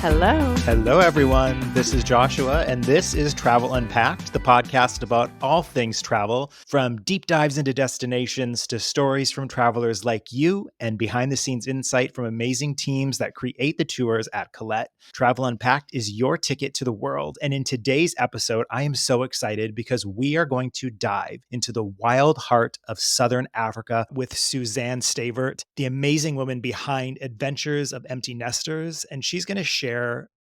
Hello. Hello, everyone. This is Joshua, and this is Travel Unpacked, the podcast about all things travel, from deep dives into destinations to stories from travelers like you and behind-the-scenes insight from amazing teams that create the tours at Collette. Travel Unpacked is your ticket to the world, and in today's episode, I am so excited because we are going to dive into the wild heart of Southern Africa with Suzanne Stavert, the amazing woman behind Adventures of Empty Nesters, and she's going to share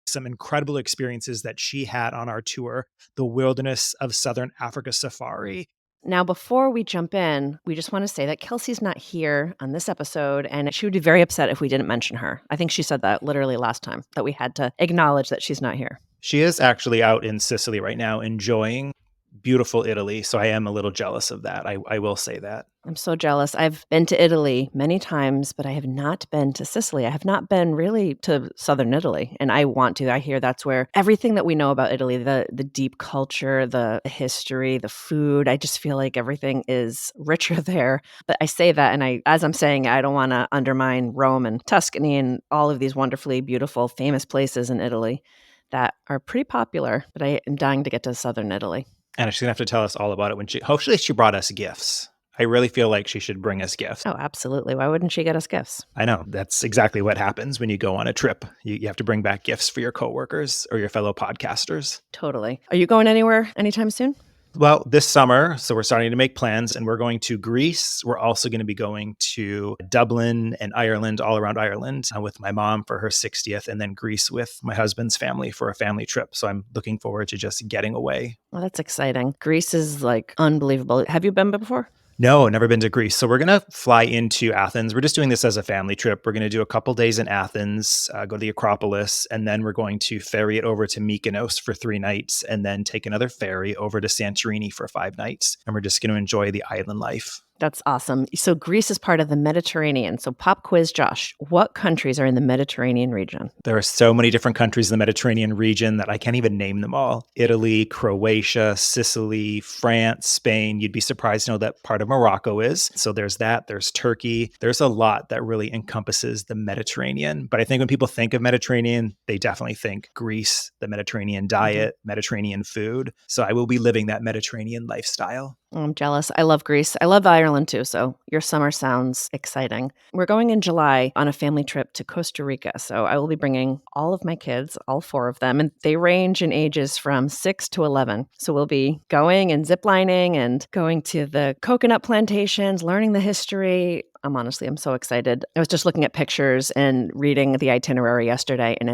some incredible experiences that she had on our tour, the Wilderness of Southern Africa Safari. Now, before we jump in, we just want to say that Kelsey's not here on this episode, and she would be very upset if we didn't mention her. I think she said that literally last time, that we had to acknowledge that she's not here. She is actually out in Sicily right now, enjoying beautiful Italy. So I am a little jealous of that. I will say that. I'm so jealous. I've been to Italy many times, but I have not been to Sicily. I have not been really to southern Italy, and I want to. I hear that's where everything that we know about Italy, the deep culture, the history, the food, I just feel like everything is richer there. But I say that, and as I'm saying, I don't want to undermine Rome and Tuscany and all of these wonderfully beautiful, famous places in Italy that are pretty popular, but I am dying to get to southern Italy. And she's going to have to tell us all about it when hopefully she brought us gifts. I really feel like she should bring us gifts. Oh, absolutely. Why wouldn't she get us gifts? I know. That's exactly what happens when you go on a trip. You have to bring back gifts for your coworkers or your fellow podcasters. Totally. Are you going anywhere anytime soon? Well, this summer, so we're starting to make plans and we're going to Greece. We're also going to be going to Dublin and Ireland, all around Ireland with my mom for her 60th, and then Greece with my husband's family for a family trip. So I'm looking forward to just getting away. Well, that's exciting. Greece is like unbelievable. Have you been before? No, never been to Greece. So we're going to fly into Athens. We're just doing this as a family trip. We're going to do a couple days in Athens, go to the Acropolis, and then we're going to ferry it over to Mykonos for 3 nights, and then take another ferry over to Santorini for 5 nights. And we're just going to enjoy the island life. That's awesome. So Greece is part of the Mediterranean. So pop quiz, Josh, what countries are in the Mediterranean region? There are so many different countries in the Mediterranean region that I can't even name them all. Italy, Croatia, Sicily, France, Spain. You'd be surprised to know that part of Morocco is. So there's that. There's Turkey. There's a lot that really encompasses the Mediterranean. But I think when people think of Mediterranean, they definitely think Greece, the Mediterranean diet, Mediterranean food. So I will be living that Mediterranean lifestyle. Oh, I'm jealous. I love Greece. I love Ireland too. So your summer sounds exciting. We're going in July on a family trip to Costa Rica. So I will be bringing all of my kids, all 4 of them, and they range in ages from 6 to 11. So we'll be going and ziplining and going to the coconut plantations, learning the history. I'm so excited. I was just looking at pictures and reading the itinerary yesterday, and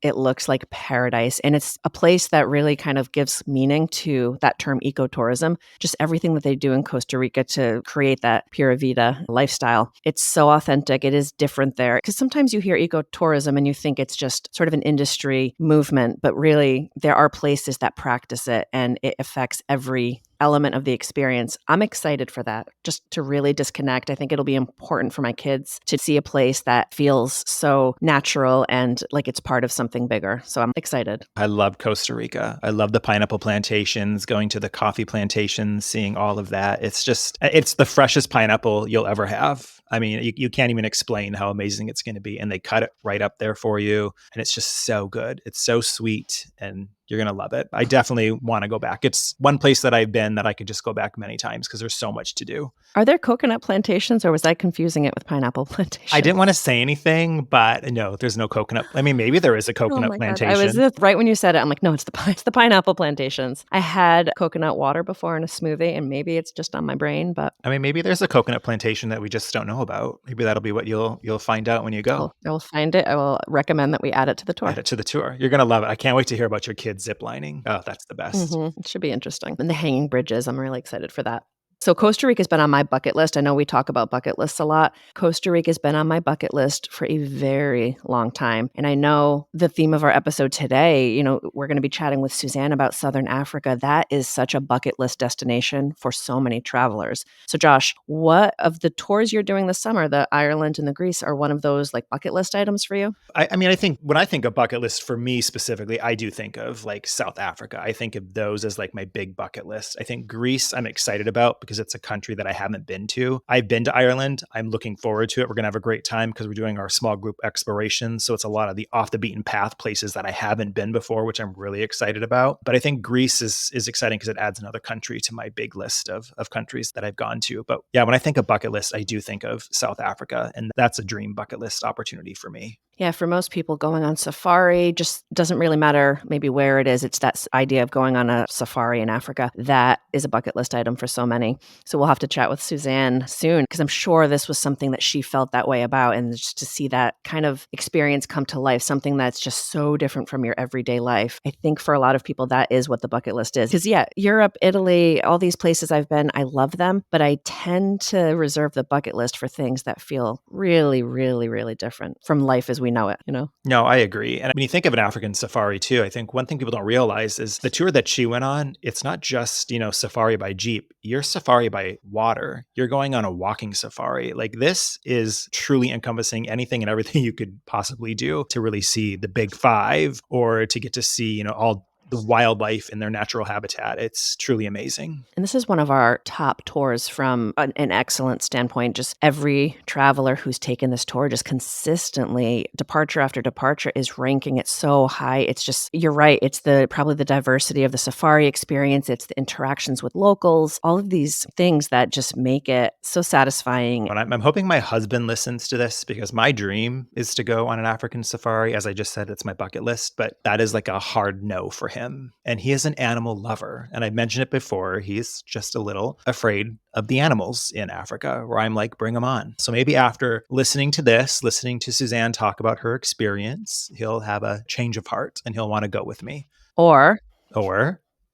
it looks like paradise. And it's a place that really kind of gives meaning to that term ecotourism, just everything that they do in Costa Rica to create that Pura Vida lifestyle. It's so authentic. It is different there. Because sometimes you hear ecotourism and you think it's just sort of an industry movement, but really there are places that practice it and it affects every element of the experience. I'm excited for that, just to really disconnect. I think it'll be important for my kids to see a place that feels so natural and like it's part of something bigger. So I'm excited. I love Costa Rica. I love the pineapple plantations, going to the coffee plantations, seeing all of that. It's the freshest pineapple you'll ever have. I mean, you can't even explain how amazing it's going to be. And they cut it right up there for you. And it's just so good. It's so sweet and you're going to love it. I definitely want to go back. It's one place that I've been that I could just go back many times because there's so much to do. Are there coconut plantations or was I confusing it with pineapple plantations? I didn't want to say anything, but no, there's no coconut. I mean, maybe there is a coconut plantation. God. I was right when you said it. I'm like, no, it's the pineapple plantations. I had coconut water before in a smoothie and maybe it's just on my brain, but. I mean, maybe there's a coconut plantation that we just don't know about. Maybe that'll be what you'll find out when you go. I will find it. I will recommend that we add it to the tour. Add it to the tour. You're going to love it. I can't wait to hear about your kids zip lining. Oh, that's the best. It should be interesting. And the hanging bridges, I'm really excited for that. So Costa Rica's been on my bucket list. I know we talk about bucket lists a lot. Costa Rica's been on my bucket list for a very long time. And I know the theme of our episode today, we're going to be chatting with Suzanne about Southern Africa. That is such a bucket list destination for so many travelers. So Josh, what of the tours you're doing this summer, the Ireland and the Greece, are one of those like bucket list items for you? I mean, I think when I think of bucket list for me specifically, I do think of like South Africa. I think of those as like my big bucket list. I think Greece I'm excited about because because it's a country that I haven't been to. I've been to Ireland. I'm looking forward to it. We're going to have a great time because we're doing our small group exploration. So it's a lot of the off the beaten path places that I haven't been before, which I'm really excited about. But I think Greece is exciting because it adds another country to my big list of countries that I've gone to. But yeah, when I think of bucket list, I do think of South Africa, and that's a dream bucket list opportunity for me. Yeah, for most people, going on safari just doesn't really matter maybe where it is. It's that idea of going on a safari in Africa. That is a bucket list item for so many. So we'll have to chat with Suzanne soon because I'm sure this was something that she felt that way about. And just to see that kind of experience come to life, something that's just so different from your everyday life. I think for a lot of people, that is what the bucket list is. Because yeah, Europe, Italy, all these places I've been, I love them. But I tend to reserve the bucket list for things that feel really, really, really different from life as we know it, No, I agree. And when you think of an African safari too, I think one thing people don't realize is the tour that she went on, it's not just, safari by Jeep. You're safari by water. You're going on a walking safari. Like this is truly encompassing anything and everything you could possibly do to really see the big five or to get to see, all the wildlife in their natural habitat. It's truly amazing. And this is one of our top tours from an excellent standpoint. Just every traveler who's taken this tour just consistently, departure after departure, is ranking it so high. It's just, you're right. It's probably the diversity of the safari experience. It's the interactions with locals, all of these things that just make it so satisfying. And I'm hoping my husband listens to this because my dream is to go on an African safari. As I just said, it's my bucket list, but that is like a hard no for him. And he is an animal lover. And I mentioned it before. He's just a little afraid of the animals in Africa, where I'm like, bring them on. So maybe after listening to this, listening to Suzanne talk about her experience, he'll have a change of heart and he'll want to go with me. Or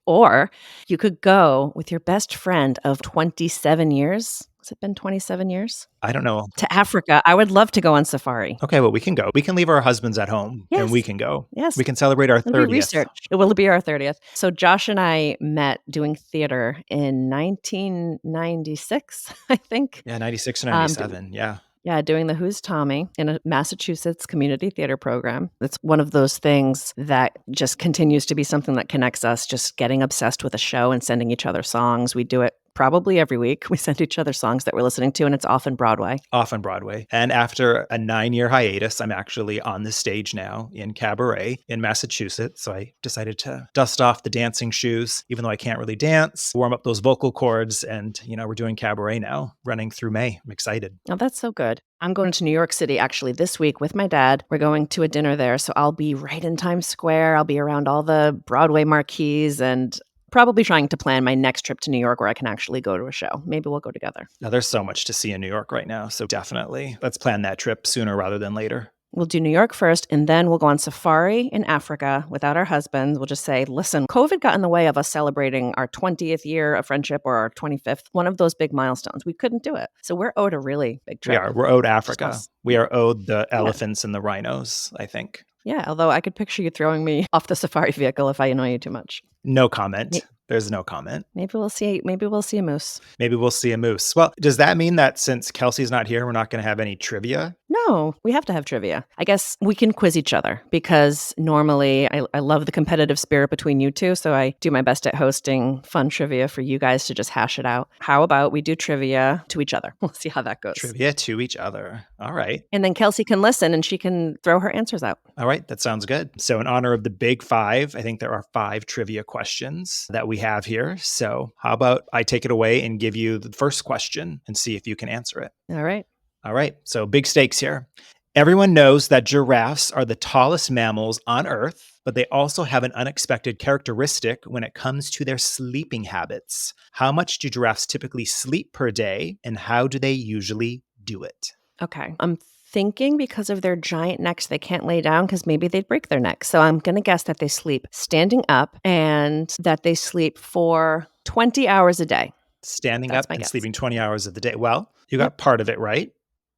Or you could go with your best friend of 27 years. Has it been 27 years? I don't know. To Africa. I would love to go on safari. Okay, well, we can go. We can leave our husbands at home and we can go. Yes. We can celebrate our It'll 30th. be research. It will be our 30th. So Josh and I met doing theater in 1996, I think. Yeah, 96 or 97. Yeah. Yeah, doing the Who's Tommy in a Massachusetts community theater program. It's one of those things that just continues to be something that connects us, just getting obsessed with a show and sending each other songs. We do it probably every week. We send each other songs that we're listening to, and it's often Broadway. Often Broadway. And after a 9-year hiatus, I'm actually on the stage now in Cabaret in Massachusetts. So I decided to dust off the dancing shoes, even though I can't really dance, warm up those vocal cords. And, we're doing Cabaret now, running through May. I'm excited. Oh, that's so good. I'm going to New York City actually this week with my dad. We're going to a dinner there. So I'll be right in Times Square. I'll be around all the Broadway marquees and probably trying to plan my next trip to New York where I can actually go to a show. Maybe we'll go together. Now, there's so much to see in New York right now. So definitely let's plan that trip sooner rather than later. We'll do New York first, and then we'll go on safari in Africa without our husbands. We'll just say, listen, COVID got in the way of us celebrating our 20th year of friendship or our 25th, one of those big milestones. We couldn't do it. So we're owed a really big trip. We are. We're owed Africa. We are owed the elephants and the rhinos, I think. Yeah, although I could picture you throwing me off the safari vehicle if I annoy you too much. No comment. There's no comment. Maybe we'll see a moose. Maybe we'll see a moose. Well, does that mean that since Kelsey's not here, we're not going to have any trivia? No, we have to have trivia. I guess we can quiz each other because normally I love the competitive spirit between you two. So I do my best at hosting fun trivia for you guys to just hash it out. How about we do trivia to each other? We'll see how that goes. Trivia to each other. All right. And then Kelsey can listen and she can throw her answers out. All right. That sounds good. So in honor of the big five, I think there are 5 trivia questions that we have here. So how about I take it away and give you the first question and see if you can answer it. All right. All right. So big stakes here. Everyone knows that giraffes are the tallest mammals on Earth, but they also have an unexpected characteristic when it comes to their sleeping habits. How much do giraffes typically sleep per day, and how do they usually do it? Okay. I'm thinking because of their giant necks, they can't lay down because maybe they'd break their neck. So I'm going to guess that they sleep standing up and that they sleep for 20 hours a day. Standing up and sleeping 20 hours of the day. Well, you got part of it right.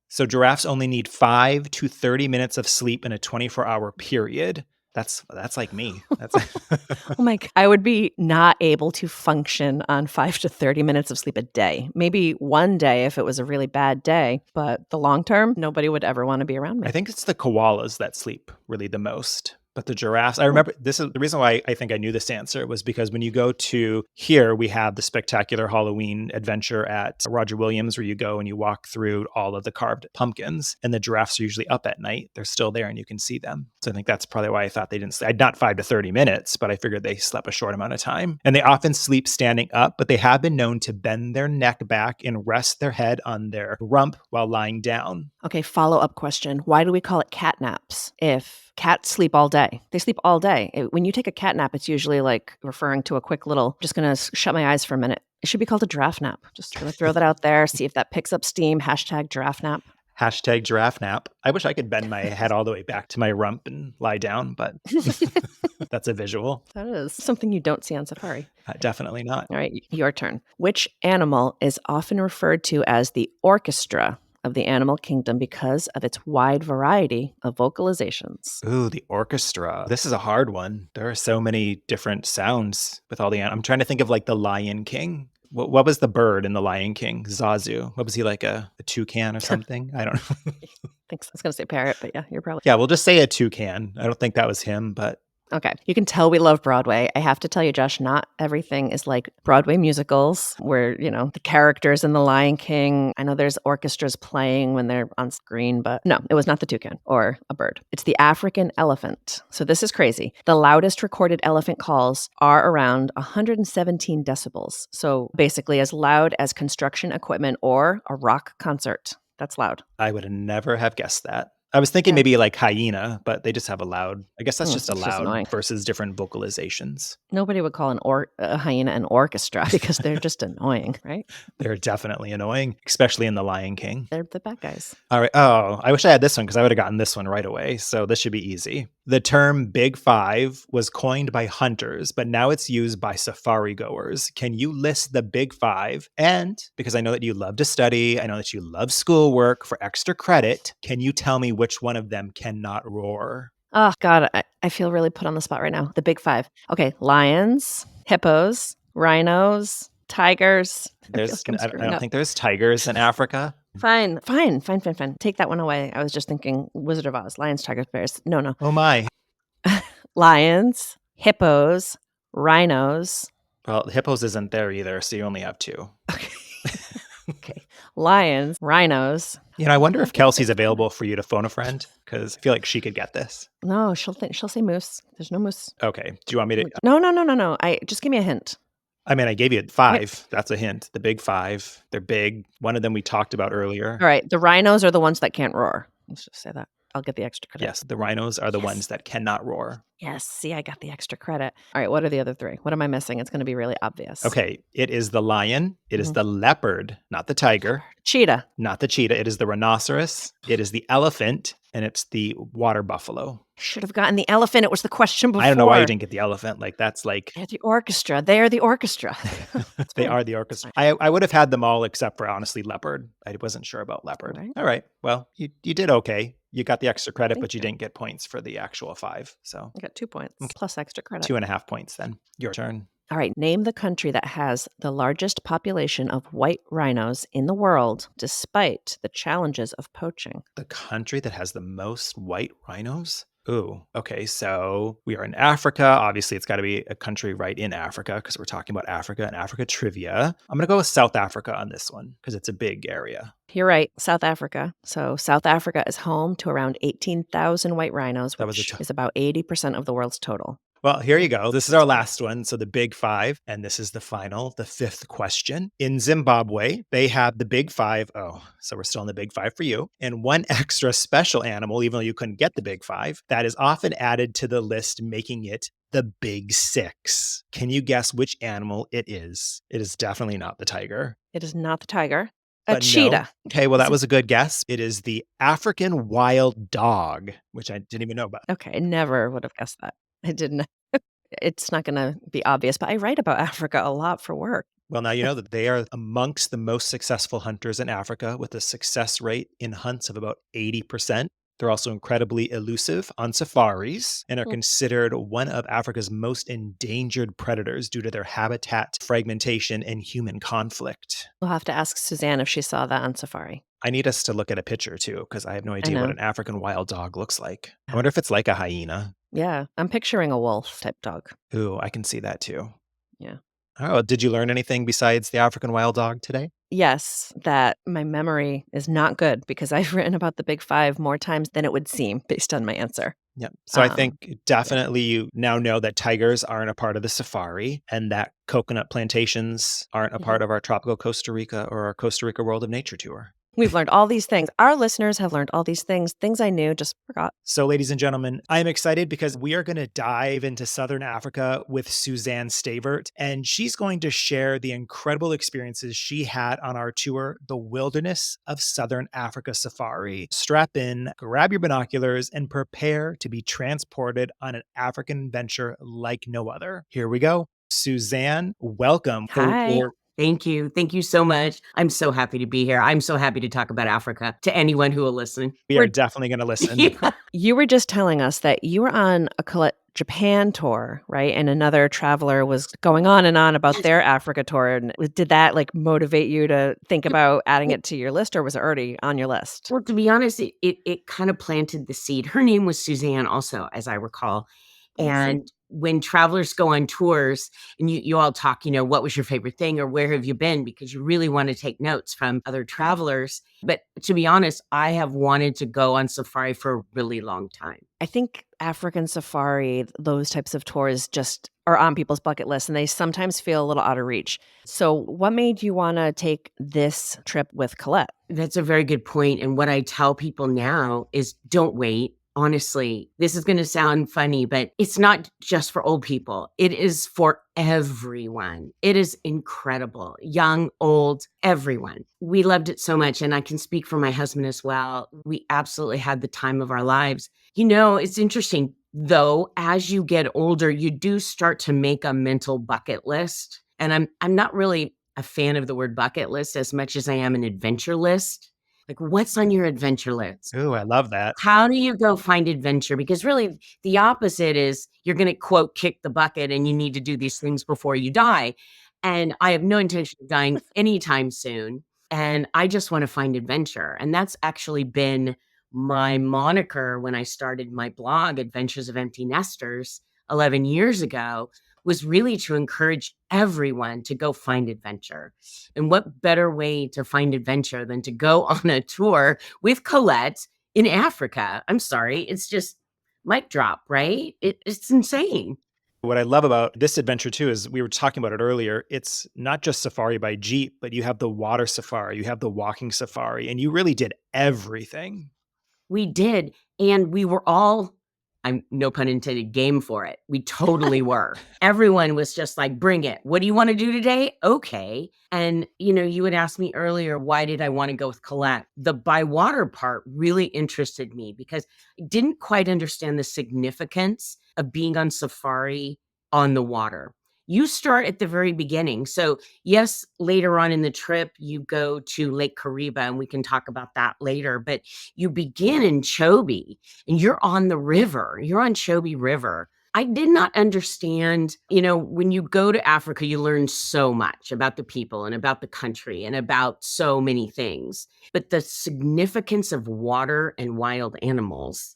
So giraffes only need 5 to 30 minutes of sleep in a 24-hour period. That's like me. Oh my God. I would be not able to function on 5 to 30 minutes of sleep a day. Maybe one day if it was a really bad day, but the long term, nobody would ever want to be around me. I think it's the koalas that sleep really the most. But the giraffes, I remember this is the reason why I think I knew this answer was because when you go to here, we have the spectacular Halloween adventure at Roger Williams where you go and you walk through all of the carved pumpkins, and the giraffes are usually up at night. They're still there and you can see them. So I think that's probably why I thought they didn't sleep. Not 5 to 30 minutes, but I figured they slept a short amount of time. And they often sleep standing up, but they have been known to bend their neck back and rest their head on their rump while lying down. Okay, follow-up question. Why do we call it cat naps if cats sleep all day? They sleep all day. When you take a cat nap, it's usually like referring to a quick little, just going to shut my eyes for a minute. It should be called a giraffe nap. Just going to throw that out there, see if that picks up steam. Hashtag giraffe nap. Hashtag giraffe nap. I wish I could bend my head all the way back to my rump and lie down, but that's a visual. That is something you don't see on safari. Definitely not. All right, your turn. Which animal is often referred to as the orchestra of the animal kingdom because of its wide variety of vocalizations? Ooh, the orchestra. This is a hard one. There are so many different sounds with all the I'm trying to think of like the Lion King. What was the bird in the Lion King? Zazu. What was he, like a toucan or something? I don't know. I was going to say parrot, but yeah, you're probably... Yeah, we'll just say a toucan. I don't think that was him, but... Okay. You can tell we love Broadway. I have to tell you, Josh, not everything is like Broadway musicals where, the characters in The Lion King, I know there's orchestras playing when they're on screen, but no, it was not the toucan or a bird. It's the African elephant. So this is crazy. The loudest recorded elephant calls are around 117 decibels. So basically as loud as construction equipment or a rock concert. That's loud. I would never have guessed that. I was thinking maybe like hyena, but they just have a loud. I guess that's just a loud versus different vocalizations. Nobody would call a hyena an orchestra because they're just annoying, right? They're definitely annoying, especially in The Lion King. They're the bad guys. All right. Oh, I wish I had this one because I would have gotten this one right away. So this should be easy. The term Big Five was coined by hunters, but now it's used by safari goers. Can you list the Big Five? And because I know that you love to study, I know that you love schoolwork for extra credit, can you tell me which one of them cannot roar? Oh, God, I feel really put on the spot right now. The Big Five. Okay, lions, hippos, rhinos, tigers. I don't think there's tigers in Africa. Fine. Take that one away. I was just thinking Wizard of Oz. Lions, tigers, bears. No. Oh, my. Lions, hippos, rhinos. Well, hippos isn't there either, so you only have 2. Okay. Lions, rhinos. I wonder if Kelsey's available for you to phone a friend, because I feel like she could get this. No, she'll say moose. There's no moose. Okay. Do you want me to? No. Just give me a hint. I mean, I gave you 5. That's a hint. The Big Five. They're big. One of them we talked about earlier. All right. The rhinos are the ones that can't roar. Let's just say that. I'll get the extra credit. Yes, the rhinos are the ones that cannot roar. Yes, see, I got the extra credit. All right, what are the other 3? What am I missing? It's going to be really obvious. Okay, it is the lion, it is the leopard, not the tiger. Cheetah. Not the cheetah, it is the rhinoceros, it is the elephant, and it's the water buffalo. Should have gotten the elephant. It was the question before. I don't know why you didn't get the elephant. Like, that's like... They're the orchestra. They are the orchestra. They are the orchestra. I would have had them all except for, honestly, leopard. I wasn't sure about leopard. All right. Well, you did okay. You got the extra credit, but you didn't get points for the actual 5. So I got 2 points plus extra credit. 2.5 points then. Your turn. All right. Name the country that has the largest population of white rhinos in the world, despite the challenges of poaching. The country that has the most white rhinos? Ooh, okay. So we are in Africa. Obviously, it's got to be a country right in Africa because we're talking about Africa and Africa trivia. I'm going to go with South Africa on this one because it's a big area. You're right. South Africa. So South Africa is home to around 18,000 white rhinos, which is about 80% of the world's total. Well, here you go. This is our last one. So the Big Five, and this is the 5th question. In Zimbabwe, they have the Big Five. Oh, so we're still in the Big Five for you. And one extra special animal, even though you couldn't get the Big Five, that is often added to the list, making it the Big Six. Can you guess which animal it is? It is definitely not the tiger. It is not the tiger. A cheetah. No. Okay, well, that was a good guess. It is the African wild dog, which I didn't even know about. Okay, I never would have guessed that. I didn't. It's not going to be obvious, but I write about Africa a lot for work. Well, now you know that they are amongst the most successful hunters in Africa with a success rate in hunts of about 80%. They're also incredibly elusive on safaris and are considered one of Africa's most endangered predators due to their habitat fragmentation and human conflict. We'll have to ask Suzanne if she saw that on safari. I need us to look at a picture too, because I have no I idea what know. an African wild dog looks like. I Yeah. wonder if it's like a hyena. Yeah, I'm picturing a wolf type dog. Ooh, I can see that too. Yeah. Oh, did you learn anything besides the African wild dog today? Yes, that my memory is not good because I've written about the big 5 more times than it would seem based on my answer. Yeah. So I think Um, yeah. definitely you now know that tigers aren't a part of the safari and that coconut plantations aren't a Mhm. part of our tropical Costa Rica or our Costa Rica World of Nature tour. We've learned all these things. Our listeners have learned all these things I knew, just forgot. So, ladies and gentlemen, I'm excited because we are going to dive into Southern Africa with Suzanne Stavert, and she's going to share the incredible experiences she had on our tour, The Wilderness of Southern Africa Safari. Strap in, grab your binoculars, and prepare to be transported on an African adventure like no other. Here we go. Suzanne, welcome. Thank Hi. you. Thank you. Thank you so much. I'm so happy to be here. I'm so happy to talk about Africa to anyone who will listen. We are We're definitely going to listen. Yeah. You were just telling us that you were on a Collette Japan tour, right? And another traveler was going on and on about Yes. their Africa tour. And did that like motivate you to think about adding it to your list, or was it already on your list? Well, to be honest, it kind of planted the seed. Her name was Suzanne, also, as I recall. I see. And when travelers go on tours and you all talk, what was your favorite thing or where have you been? Because you really want to take notes from other travelers. But to be honest, I have wanted to go on safari for a really long time. I think African safari, those types of tours just are on people's bucket list and they sometimes feel a little out of reach. So, what made you want to take this trip with Colette? That's a very good point. And what I tell people now is don't wait. Honestly, this is going to sound funny, but it's not just for old people. It is for everyone. It is incredible. Young, old, everyone. We loved it so much. And I can speak for my husband as well. We absolutely had the time of our lives. It's interesting though, as you get older, you do start to make a mental bucket list. And I'm not really a fan of the word bucket list as much as I am an adventure list. Like, what's on your adventure list? Ooh, I love that. How do you go find adventure? Because really, the opposite is you're going to, quote, kick the bucket and you need to do these things before you die. And I have no intention of dying anytime soon. And I just want to find adventure. And that's actually been my moniker when I started my blog, Adventures of Empty Nesters, 11 years ago, was really to encourage everyone to go find adventure. And what better way to find adventure than to go on a tour with Collette in Africa? I'm sorry, it's just mic drop, right? It's insane. What I love about this adventure too is we were talking about it earlier. It's not just safari by Jeep, but you have the water safari, you have the walking safari, and you really did everything. We did, and we were all, I'm no pun intended, game for it. We totally were. Everyone was just like, "Bring it. What do you wanna do today? Okay." And, you had asked me earlier, why did I wanna go with Colette? The by water part really interested me because I didn't quite understand the significance of being on safari on the water. You start at the very beginning. So, yes, later on in the trip, you go to Lake Kariba, and we can talk about that later, but you begin in Chobe and you're on the river. You're on Chobe River. I did not understand, when you go to Africa, you learn so much about the people and about the country and about so many things. But the significance of water and wild animals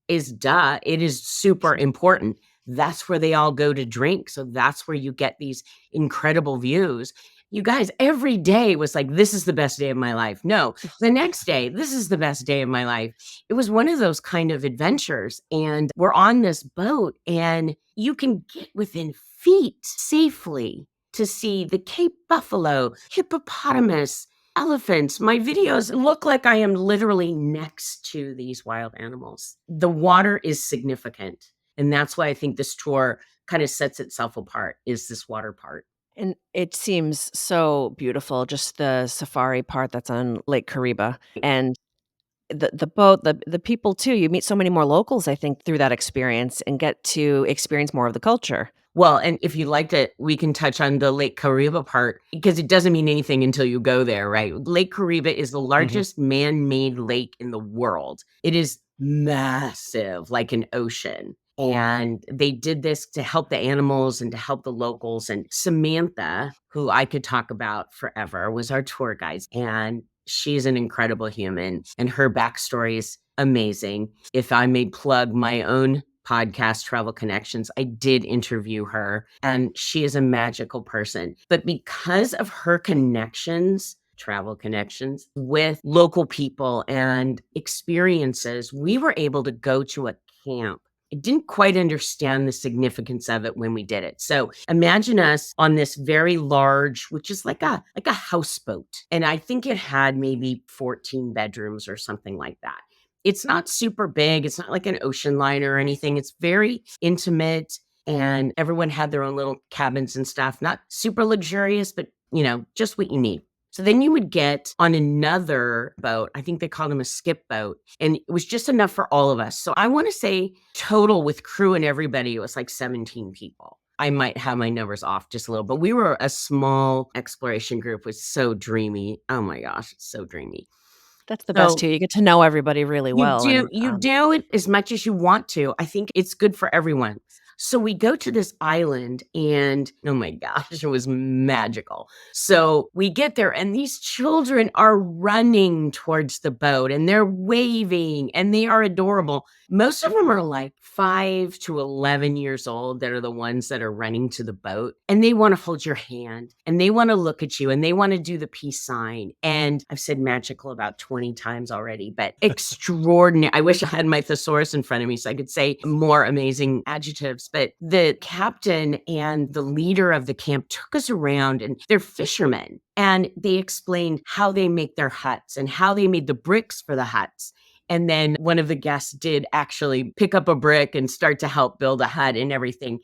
it is super important. That's where they all go to drink. So that's where you get these incredible views. You guys, every day was like, this is the best day of my life. No, the next day, this is the best day of my life. It was one of those kind of adventures. And we're on this boat, and you can get within feet safely to see the Cape buffalo, hippopotamus, elephants. My videos look like I am literally next to these wild animals. The water is significant. And that's why I think this tour kind of sets itself apart, is this water part. And it seems so beautiful, just the safari part that's on Lake Kariba and the boat, the people too. You meet so many more locals, I think, through that experience and get to experience more of the culture. Well, and if you liked it, we can touch on the Lake Kariba part because it doesn't mean anything until you go there, right? Lake Kariba is the Mhm. largest man-made lake in the world. It is massive, like an ocean. And they did this to help the animals and to help the locals. And Samantha, who I could talk about forever, was our tour guide. And she's an incredible human, and her backstory is amazing. If I may plug my own podcast, Travel Connections, I did interview her, and she is a magical person. But because of her connections, travel connections with local people and experiences, we were able to go to a camp. I didn't quite understand the significance of it when we did it. So imagine us on this very large, which is like a houseboat. And I think it had maybe 14 bedrooms or something like that. It's not super big. It's not like an ocean liner or anything. It's very intimate, and everyone had their own little cabins and stuff. Not super luxurious, but just what you need. So then you would get on another boat. I think they called them a skip boat. And it was just enough for all of us. So I want to say total with crew and everybody, it was like 17 people. I might have my numbers off just a little, but we were a small exploration group. It was so dreamy. Oh my gosh, it's so dreamy. That's the best So too. You get to know everybody really well. you do it as much as you want to. I think it's good for everyone. So we go to this island, and oh my gosh, it was magical. So we get there, and these children are running towards the boat, and they're waving, and they are adorable. Most of them are like 5 to 11 years old, that are the ones that are running to the boat, and they want to hold your hand, and they want to look at you, and they want to do the peace sign. And I've said magical about 20 times already, but extraordinary. I wish I had my thesaurus in front of me so I could say more amazing adjectives. But the captain and the leader of the camp took us around, and they're fishermen, and they explained how they make their huts and how they made the bricks for the huts. And then one of the guests did actually pick up a brick and start to help build a hut and everything.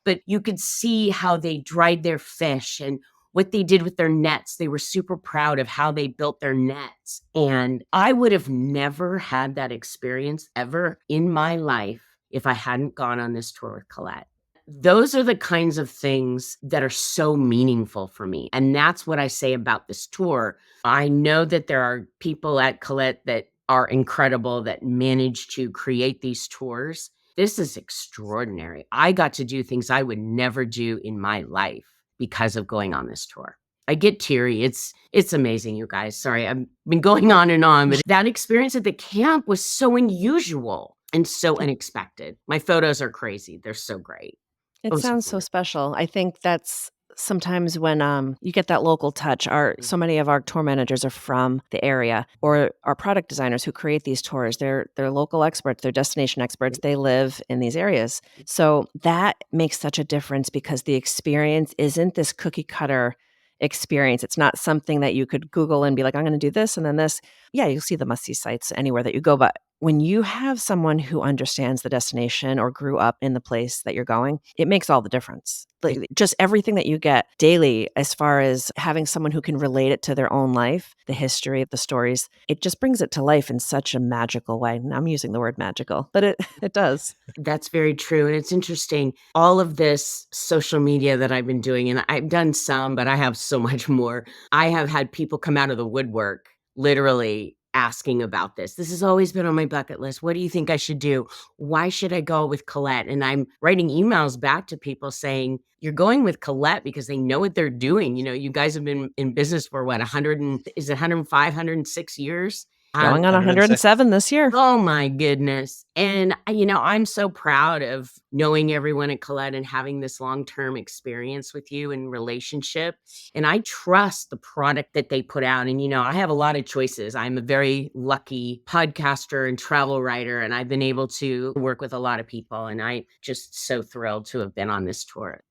But you could see how they dried their fish and what they did with their nets. They were super proud of how they built their nets. And I would have never had that experience ever in my life if I hadn't gone on this tour with Collette. Those are the kinds of things that are so meaningful for me. And that's what I say about this tour. I know that there are people at Collette that are incredible that manage to create these tours. This is extraordinary. I got to do things I would never do in my life because of going on this tour. I get teary. It's amazing, you guys. Sorry, I've been going on, but that experience at the camp was so unusual and so unexpected. My photos are crazy. They're so great. It sounds so special. I think that's sometimes when you get that local touch. So many of our tour managers are from the area, or our product designers who create these tours. They're local experts. They're destination experts. They live in these areas. So that makes such a difference because the experience isn't this cookie cutter experience. It's not something that you could Google and be like, I'm going to do this and then this. Yeah, you'll see the must-see sites anywhere that you go. But when you have someone who understands the destination or grew up in the place that you're going, it makes all the difference. Like just everything that you get daily, as far as having someone who can relate it to their own life, the history, the stories, it just brings it to life in such a magical way. And I'm using the word magical, but it does. That's very true. And it's interesting. All of this social media that I've been doing, and I've done some, but I have so much more. I have had people come out of the woodwork, literally asking about this. This has always been on my bucket list. What do you think I should do? Why should I go with Collette? And I'm writing emails back to people saying, you're going with Collette because they know what they're doing. You guys have been in business for what, 105, 106 years? Going on 107 this year. Oh my goodness. And, I'm so proud of knowing everyone at Collette and having this long-term experience with you and relationship. And I trust the product that they put out. And, I have a lot of choices. I'm a very lucky podcaster and travel writer, and I've been able to work with a lot of people. And I'm just so thrilled to have been on this tour.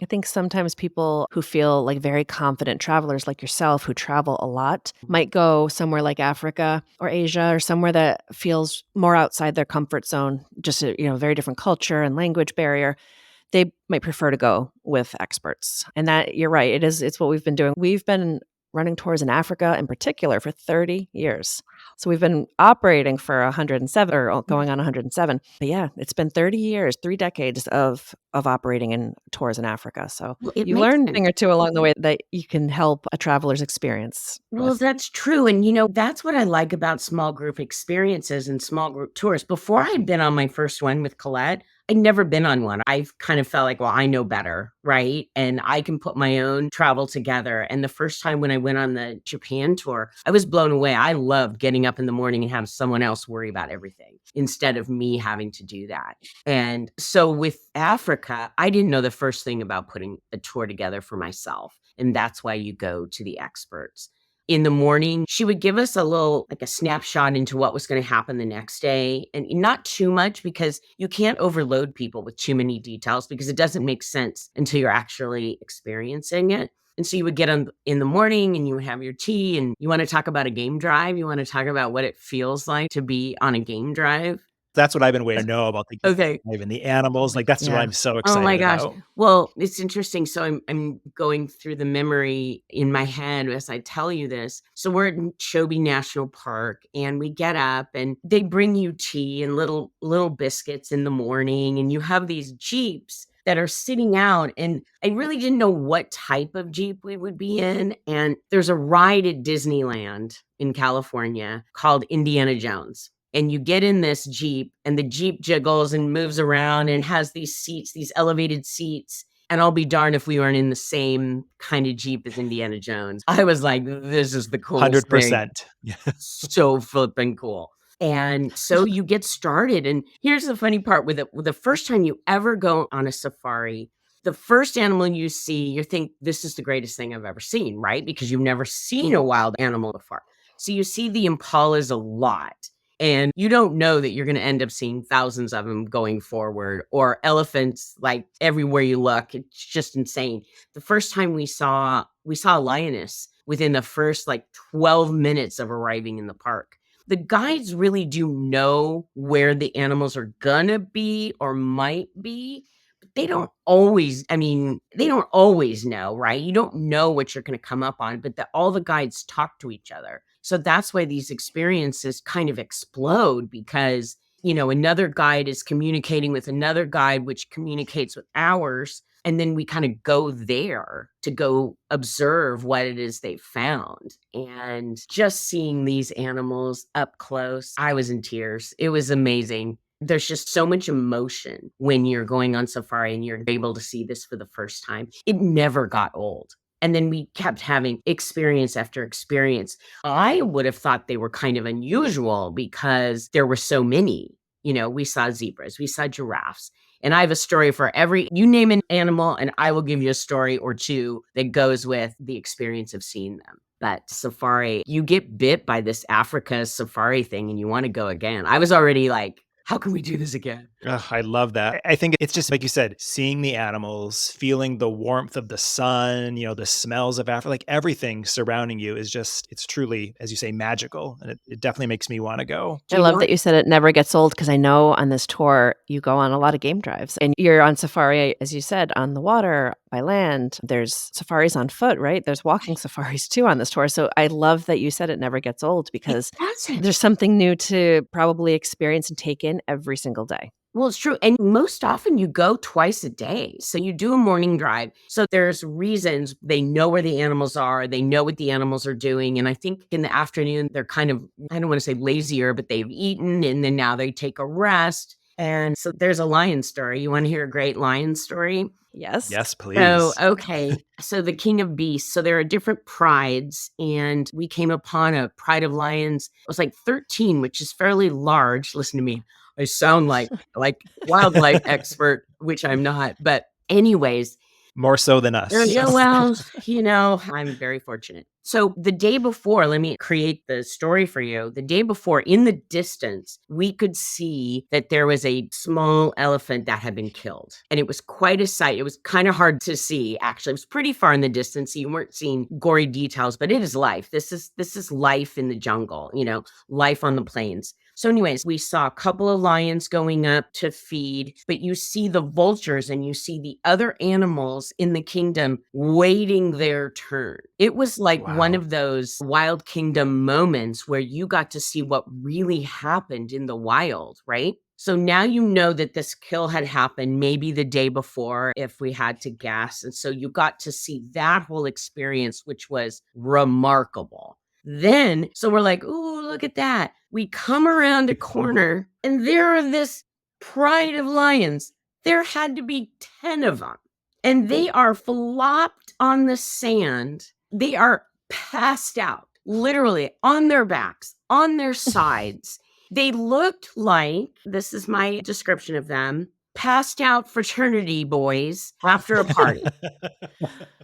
I think sometimes people who feel like very confident travelers like yourself who travel a lot might go somewhere like Africa or Asia or somewhere that feels more outside their comfort zone, just a very different culture and language barrier. They might prefer to go with experts. And that, you're right, it's what we've been doing. We've been running tours in Africa in particular for 30 years. So we've been operating for 107 or going on 107. But yeah, it's been 30 years, 3 decades of operating in tours in Africa. So you learn a thing or two along the way that you can help a traveler's experience. Well, that's true. And, that's what I like about small group experiences and small group tours. Before I'd been on my first one with Collette, I'd never been on one. I've kind of felt like, well, I know better, right? And I can put my own travel together. And the first time when I went on the Japan tour, I was blown away. I loved getting up in the morning and have someone else worry about everything instead of me having to do that. And so with Africa, I didn't know the first thing about putting a tour together for myself. And that's why you go to the experts. In the morning, she would give us a little, like a snapshot into what was going to happen the next day. And not too much, because you can't overload people with too many details, because it doesn't make sense until you're actually experiencing it. And so you would get on in the morning and you would have your tea, and you want to talk about a game drive. You want to talk about what it feels like to be on a game drive. That's what I've been waiting to know about the Okay. game and the animals. Like, that's what Yeah. I'm so Oh my excited gosh. about. Well, it's interesting. So I'm going through the memory in my head as I tell you this. So we're at Chobe National Park, and we get up and they bring you tea and little biscuits in the morning, and you have these Jeeps that are sitting out, and I really didn't know what type of Jeep we would be in. And there's a ride at Disneyland in California called Indiana Jones. And you get in this Jeep, and the Jeep jiggles and moves around and has these seats, these elevated seats. And I'll be darned if we weren't in the same kind of Jeep as Indiana Jones. I was like, this is the coolest thing. 100%. So flipping cool. And so you get started. And here's the funny part with it. The first time you ever go on a safari, the first animal you see, you think, this is the greatest thing I've ever seen, right? Because you've never seen a wild animal before. So you see the impalas a lot. And you don't know that you're going to end up seeing thousands of them going forward, or elephants like everywhere you look. It's just insane. The first time we saw a lioness within the first like 12 minutes of arriving in the park. The guides really do know where the animals are going to be or might be. They don't always, they don't always know, right? You don't know what you're going to come up on, but all the guides talk to each other. So that's why these experiences kind of explode, because, another guide is communicating with another guide, which communicates with ours. And then we kind of go there to go observe what it is they found. And just seeing these animals up close, I was in tears. It was amazing. There's just so much emotion when you're going on safari and you're able to see this for the first time. It never got old. And then we kept having experience after experience. I would have thought they were kind of unusual because there were so many. We saw zebras, we saw giraffes. And I have a story for you name an animal, and I will give you a story or two that goes with the experience of seeing them. But safari, you get bit by this Africa safari thing and you want to go again. I was already like, how can we do this again? Ugh, I love that. I think it's just, like you said, seeing the animals, feeling the warmth of the sun, the smells of Africa, like everything surrounding you is just, it's truly, as you say, magical. And it definitely makes me want to go. I love that you said it never gets old, because I know on this tour, you go on a lot of game drives. And you're on safari, as you said, on the water, by land. There's safaris on foot, right? There's walking safaris too on this tour. So I love that you said it never gets old, because there's something new to probably experience and take in every single day. Well, it's true. And most often you go twice a day. So you do a morning drive. So there's reasons they know where the animals are. They know what the animals are doing. And I think in the afternoon, they're kind of, I don't want to say lazier, but they've eaten and then now they take a rest. And so there's a lion story. You want to hear a great lion story? Yes. Yes, please. So, okay. So the King of Beasts. So there are different prides, and we came upon a pride of lions. It was like 13, which is fairly large. Listen to me. I sound like wildlife expert, which I'm not. But anyways. More so than us. Yeah, well, I'm very fortunate. So the day before, let me create the story for you. The day before, in the distance, we could see that there was a small elephant that had been killed. And it was quite a sight. It was kind of hard to see, actually. It was pretty far in the distance. So you weren't seeing gory details, but it is life. This is life in the jungle, life on the plains. So anyways, we saw a couple of lions going up to feed, but you see the vultures and you see the other animals in the kingdom waiting their turn. It was like one of those Wild Kingdom moments where you got to see what really happened in the wild, right? So now you know that this kill had happened maybe the day before, if we had to guess. And so you got to see that whole experience, which was remarkable. So we're like, ooh, look at that. We come around a corner and there are this pride of lions. There had to be 10 of them. And they are flopped on the sand. They are passed out, literally on their backs, on their sides. They looked like, this is my description of them, passed out fraternity boys after a party.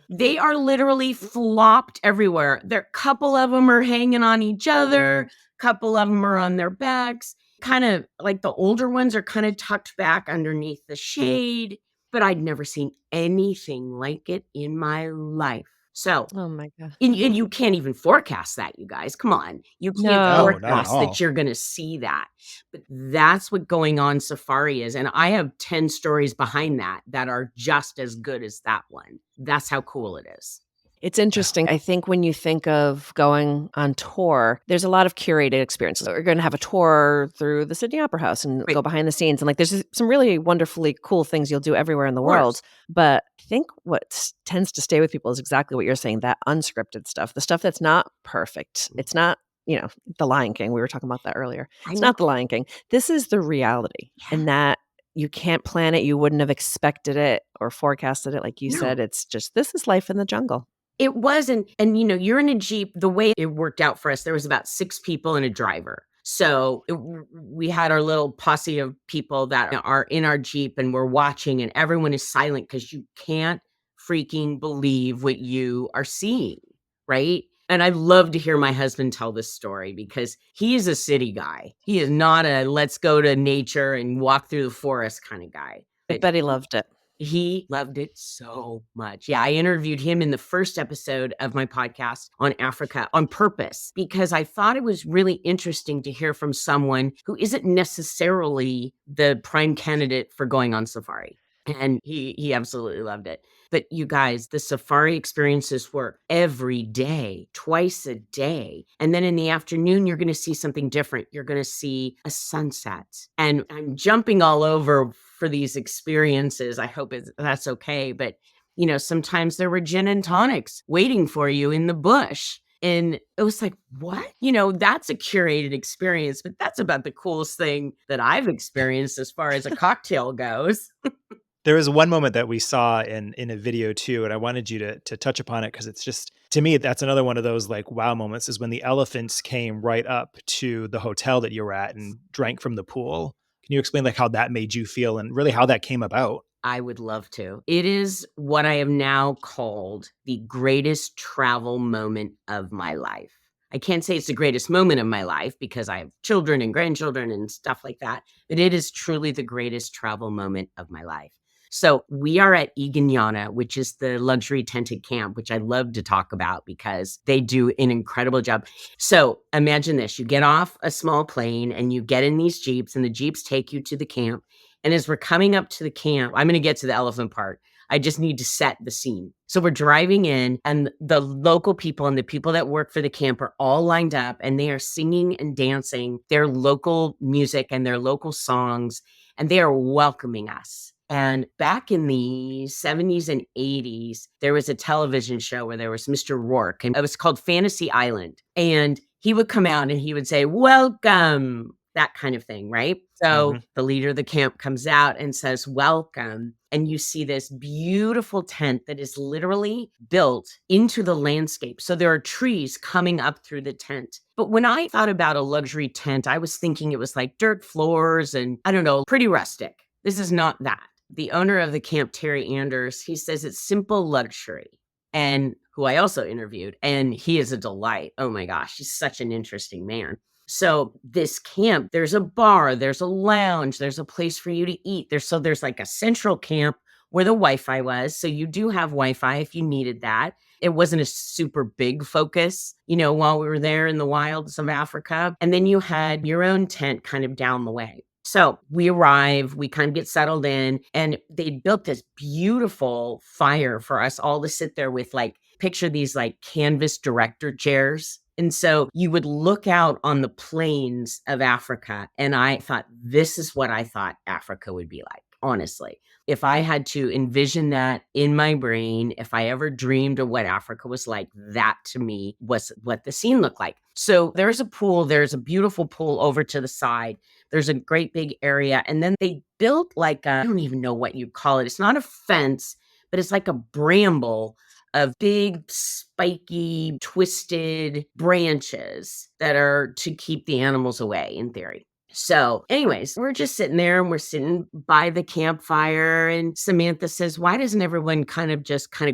They are literally flopped everywhere. There, couple of them are hanging on each other, couple of them are on their backs. Kind of like the older ones are kind of tucked back underneath the shade, but I'd never seen anything like it in my life. So, Oh my God. and you can't even forecast that, you guys. Come on. You can't No. No, not at forecast all. that you're going to see that. But that's what going on safari is. And I have 10 stories behind that that are just as good as that one. That's how cool it is. It's interesting. I think when you think of going on tour, there's a lot of curated experiences. We're going to have a tour through the Sydney Opera House and Right. go behind the scenes. And like, there's some really wonderfully cool things you'll do everywhere in the Of course. world. But I think what tends to stay with people is exactly what you're saying, that unscripted stuff, the stuff that's not perfect. It's not, The Lion King. We were talking about that earlier. I It's know. not The Lion King. This is the reality. Yeah. And that you can't plan it. You wouldn't have expected it or forecasted it. Like you No. said, it's just, this is life in the jungle. It wasn't, and you're in a Jeep. The way it worked out for us, there was about 6 people and a driver. So we had our little posse of people that are in our Jeep and we're watching, and everyone is silent because you can't freaking believe what you are seeing, right? And I love to hear my husband tell this story because he is a city guy. He is not a let's go to nature and walk through the forest kind of guy. I bet he loved it. He loved it so much. Yeah, I interviewed him in the first episode of my podcast on Africa on purpose because I thought it was really interesting to hear from someone who isn't necessarily the prime candidate for going on safari. And he absolutely loved it. But you guys, the safari experiences were every day, twice a day. And then in the afternoon, you're going to see something different. You're going to see a sunset. And I'm jumping all over for these experiences. I hope that's okay. But, sometimes there were gin and tonics waiting for you in the bush. And it was like, what? That's a curated experience, but that's about the coolest thing that I've experienced as far as a cocktail goes. There was one moment that we saw in a video too, and I wanted you to touch upon it because it's just, to me, that's another one of those like wow moments, is when the elephants came right up to the hotel that you were at and drank from the pool. Can you explain like how that made you feel and really how that came about? I would love to. It is what I have now called the greatest travel moment of my life. I can't say it's the greatest moment of my life because I have children and grandchildren and stuff like that, but it is truly the greatest travel moment of my life. So we are at Iganyana, which is the luxury tented camp, which I love to talk about because they do an incredible job. So imagine this, you get off a small plane and you get in these Jeeps and the Jeeps take you to the camp. And as we're coming up to the camp, I'm going to get to the elephant part. I just need to set the scene. So we're driving in and the local people and the people that work for the camp are all lined up and they are singing and dancing their local music and their local songs, and they are welcoming us. And back in the 70s and 80s, there was a television show where there was Mr. Rourke, and it was called Fantasy Island. And he would come out and he would say, welcome, that kind of thing, right? So the leader of the camp comes out and says, welcome. And you see this beautiful tent that is literally built into the landscape. So there are trees coming up through the tent. But when I thought about a luxury tent, I was thinking it was like dirt floors and I don't know, pretty rustic. This is not that. The owner of the camp, Terry Anders, he says it's simple luxury, and who I also interviewed, and he is a delight. Oh my gosh, he's such an interesting man. So this camp, there's a bar, there's a lounge, there's a place for you to eat. There's like a central camp where the Wi-Fi was. So you do have Wi-Fi if you needed that. It wasn't a super big focus, while we were there in the wilds of Africa. And then you had your own tent kind of down the way. So we arrive, we kind of get settled in, and they built this beautiful fire for us all to sit there with, like, picture these like canvas director chairs. And so you would look out on the plains of Africa. And I thought, this is what I thought Africa would be like. honestly. If I had to envision that in my brain, if I ever dreamed of what Africa was like, that to me was what the scene looked like. So there's a pool, there's a beautiful pool over to the side. There's a great big area. And then they built like I don't even know what you'd call it. It's not a fence, but it's like a bramble of big, spiky, twisted branches that are to keep the animals away, in theory. So, anyways, we're just sitting there and we're sitting by the campfire. And Samantha says, why doesn't everyone kind of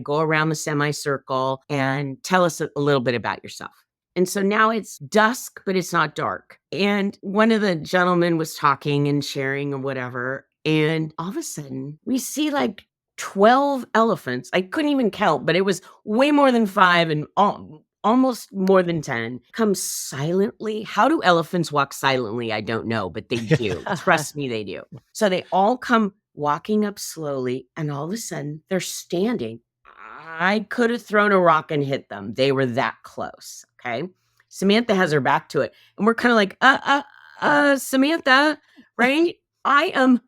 go around the semicircle and tell us a little bit about yourself? And so now it's dusk, but it's not dark. And one of the gentlemen was talking and sharing or whatever. And all of a sudden, we see like 12 elephants. I couldn't even count, but it was way more than 5 and almost more than 10 come silently. How do elephants walk silently? I don't know, but they do. Trust me, they do. So they all come walking up slowly, and all of a sudden they're standing. I could have thrown a rock and hit them. They were that close. Okay. Samantha has her back to it. And we're kind of like, Samantha, right? I am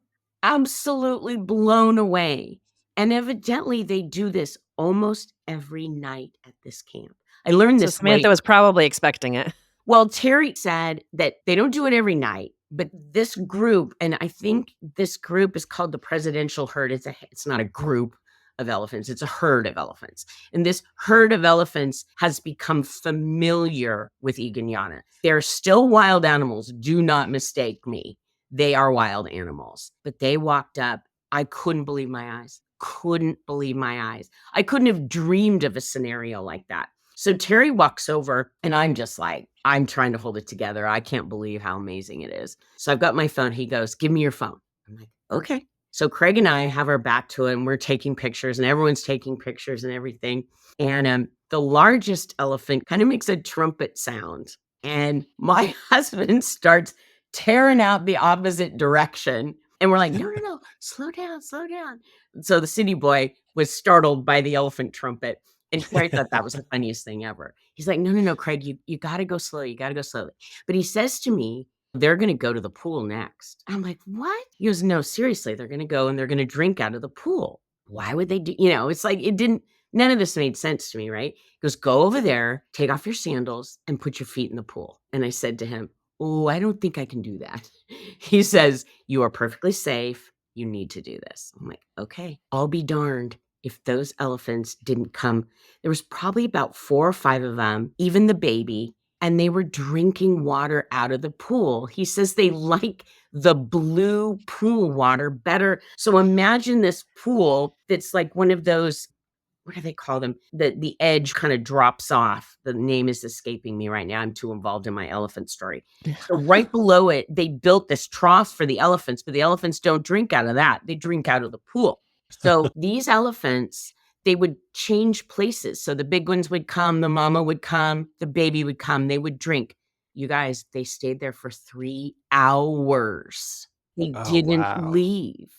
absolutely blown away. And evidently they do this almost every night at this camp. I learned So this Samantha was probably expecting it. Well, Terry said that they don't do it every night, but this group, and I think this group is called the presidential herd. It's not a group of elephants. It's a herd of elephants. And this herd of elephants has become familiar with Iganyana. They're still wild animals. Do not mistake me. They are wild animals. But they walked up. I couldn't believe my eyes. Couldn't believe my eyes. I couldn't have dreamed of a scenario like that. So Terry walks over and I'm just like, I'm trying to hold it together. I can't believe how amazing it is. So I've got my phone. He goes, give me your phone. I'm like, okay. So Craig and I have our back to it and we're taking pictures and everyone's taking pictures and everything. And the largest elephant kind of makes a trumpet sound. And my husband starts tearing out the opposite direction. And we're like, no, slow down, slow down. So the city boy was startled by the elephant trumpet. And Terry thought that was the funniest thing ever. He's like, no, Craig, you got to go slow. You got to go slowly. But he says to me, they're going to go to the pool next. I'm like, what? He goes, no, seriously, they're going to go and they're going to drink out of the pool. Why would they do, it's like, none of this made sense to me, right? He goes, go over there, take off your sandals and put your feet in the pool. And I said to him, oh, I don't think I can do that. He says, you are perfectly safe. You need to do this. I'm like, okay, I'll be darned if those elephants didn't come. There was probably about 4 or 5 of them, even the baby, and they were drinking water out of the pool. He says they like the blue pool water better. So imagine this pool that's like one of those, what do they call them? The edge kind of drops off. The name is escaping me right now. I'm too involved in my elephant story. So right below it, they built this trough for the elephants, but the elephants don't drink out of that. They drink out of the pool. So these elephants, they would change places. So the big ones would come, the mama would come, the baby would come, they would drink. You guys, they stayed there for 3 hours. They didn't leave.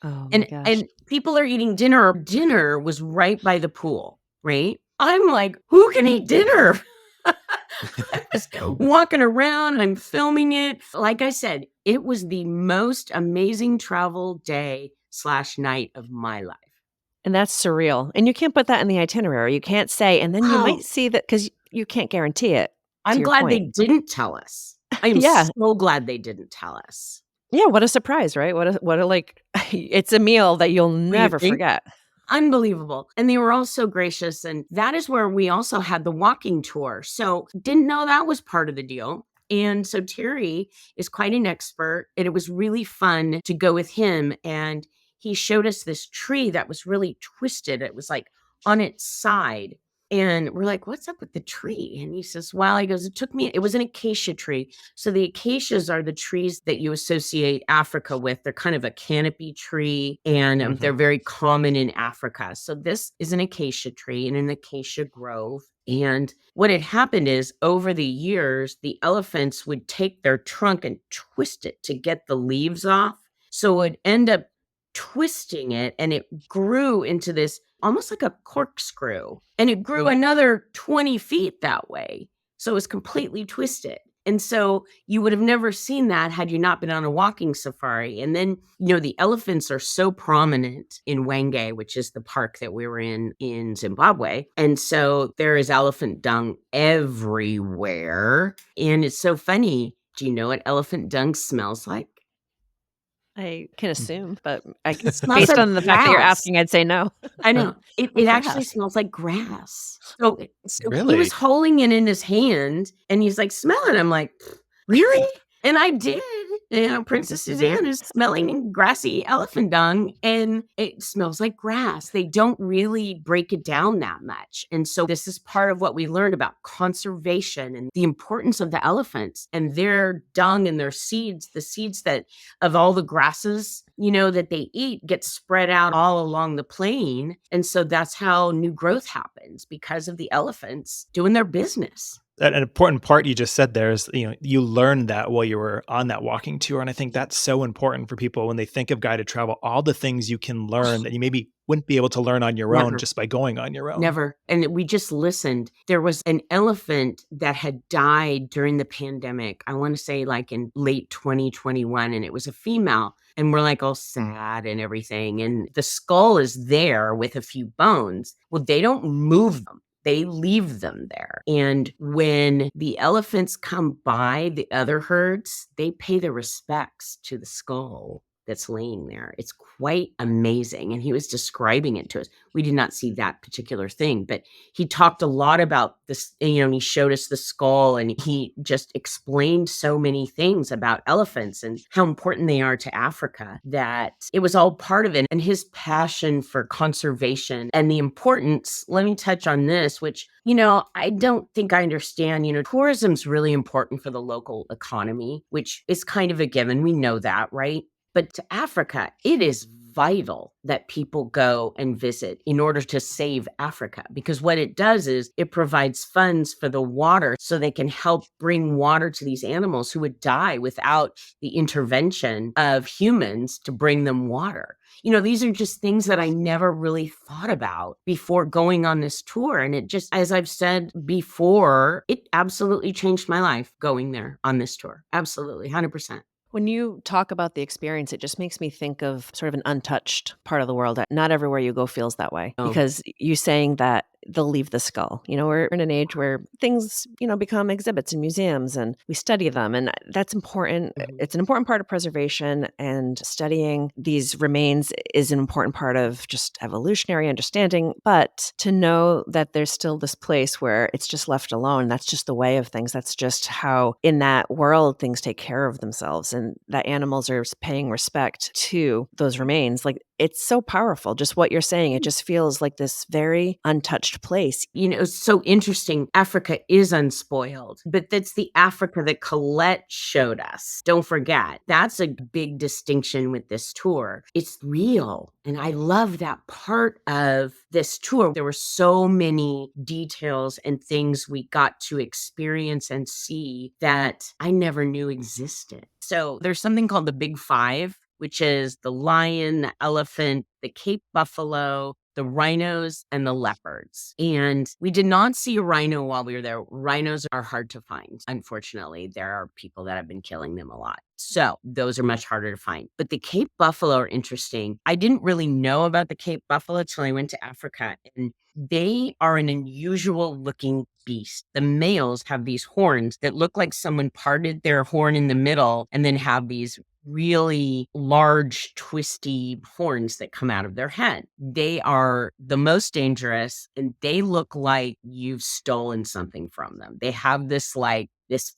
Oh my gosh. And people are eating dinner. Dinner was right by the pool, right? I'm like, who can eat dinner? I was walking around, I'm filming it. Like I said, it was the most amazing travel day / night of my life. And that's surreal. And you can't put that in the itinerary. You can't say, and then you might see that because you can't guarantee it. I'm glad they didn't tell us. I am so glad they didn't tell us. Yeah, what a surprise, right? What a like, it's a meal that you'll never forget. Unbelievable. And they were all so gracious. And that is where we also had the walking tour. So didn't know that was part of the deal. And so Terry is quite an expert. And it was really fun to go with him. And he showed us this tree that was really twisted. It was like on its side. And we're like, what's up with the tree? And he says, well, he goes, it was an acacia tree. So the acacias are the trees that you associate Africa with. They're kind of a canopy tree and they're very common in Africa. So this is an acacia tree in an acacia grove. And what had happened is over the years, the elephants would take their trunk and twist it to get the leaves off. So it would end up twisting it and it grew into this almost like a corkscrew, and it grew another 20 feet that way. So it was completely twisted. And so you would have never seen that had you not been on a walking safari. And then, the elephants are so prominent in Wenge, which is the park that we were in Zimbabwe. And so there is elephant dung everywhere. And it's so funny. Do you know what elephant dung smells like? I can assume, but It smells based like on the fact that you're grass. asking, I'd say no. I know. It Oh, actually grass. smells like grass. So he Really? was holding it in his hand and he's like, smell it. I'm like, really? And I did. Princess Suzanne is smelling grassy elephant dung and it smells like grass. They don't really break it down that much. And so this is part of what we learned about conservation and the importance of the elephants and their dung and their seeds, the seeds that of all the grasses, that they eat get spread out all along the plain. And so that's how new growth happens because of the elephants doing their business. An important part you just said there is, you learned that while you were on that walking tour. And I think that's so important for people when they think of guided travel, all the things you can learn that you maybe wouldn't be able to learn on your own Never. just by going on your own. Never. And we just listened. There was an elephant that had died during the pandemic. I want to say like in late 2021, and it was a female. And we're like all sad and everything. And the skull is there with a few bones. Well, they don't move them. They leave them there. And when the elephants come by the other herds, they pay their respects to the skull that's laying there. It's quite amazing. And he was describing it to us. We did not see that particular thing, but he talked a lot about this, and he showed us the skull and he just explained so many things about elephants and how important they are to Africa, that it was all part of it. And his passion for conservation and the importance, let me touch on this, which, I don't think I understand. Tourism's really important for the local economy, which is kind of a given. We know that, right? But to Africa, it is vital that people go and visit in order to save Africa, because what it does is it provides funds for the water so they can help bring water to these animals who would die without the intervention of humans to bring them water. These are just things that I never really thought about before going on this tour. And it just, as I've said before, it absolutely changed my life going there on this tour. Absolutely, 100%. When you talk about the experience, it just makes me think of sort of an untouched part of the world. Not everywhere you go feels that way, because you saying that they'll leave the skull. We're in an age where things, become exhibits in museums and we study them. And that's important. Mhm. It's an important part of preservation, and studying these remains is an important part of just evolutionary understanding. But to know that there's still this place where it's just left alone, that's just the way of things. That's just how in that world things take care of themselves, and that animals are paying respect to those remains. Like, it's so powerful. Just what you're saying, it just feels like this very untouched place. It's so interesting. Africa is unspoiled, but that's the Africa that Collette showed us. Don't forget, that's a big distinction with this tour. It's real. And I love that part of this tour. There were so many details and things we got to experience and see that I never knew existed. So there's something called the Big Five, which is the lion, the elephant, the Cape buffalo, the rhinos, and the leopards. And we did not see a rhino while we were there. Rhinos are hard to find. Unfortunately, there are people that have been killing them a lot. So those are much harder to find. But the Cape buffalo are interesting. I didn't really know about the Cape buffalo till I went to Africa. And they are an unusual looking beast. The males have these horns that look like someone parted their horn in the middle and then have these really large, twisty horns that come out of their head. They are the most dangerous, and they look like you've stolen something from them. They have this